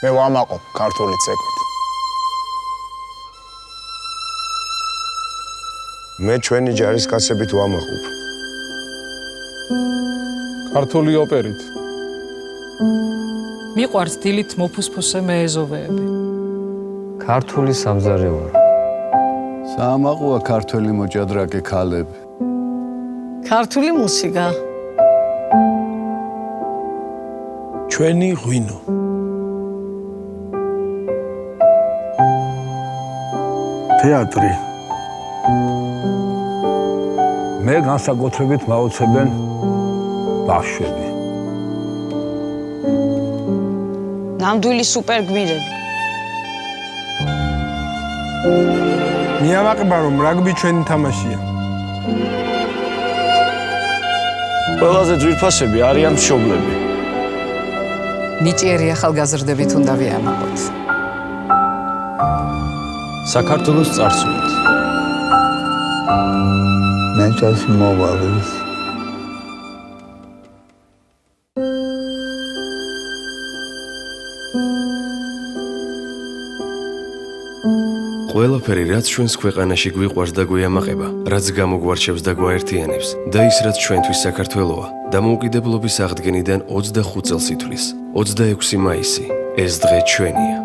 მე ვამაყობ ქართული ცეკვით. მე ჩვენი ჯარისკაცებით ვამაყობ. ქართული ოპერით. მიყვარს დილით მოფუსფოსე მეეზოვეები. ქართული სამზარეულო. საამაყოა ქართველი მოჭადრაკე ქალები. ქართული მუსიკა. ჩვენი ღვინო. თეატრი. მე განსაკუთრებით მაოცებენ ბავშვები. ნამდვილი სუპერგმირები. მიამაყება რომ რაგბი ჩვენი თამაშია. ყველაზე ძვირფასები არიან მშობლები. ნიჭიერი ახალგაზრდებით უნდა ვიამაყოთ. საქართველოს წარსულით. მე წესი მოვალეს. ყველაფერი, რაც ჩვენს ქვეყანაში გვიყვარს და გვიამაყება, რაც გამოგვარჩევს და გვაერთიანებს, და ის, რაც ჩვენთვის საქართველოა, დამოუკიდებლობის აღდგენიდან 25 წელს ითვლის, 26 მაისი, ეს დღე ჩვენია.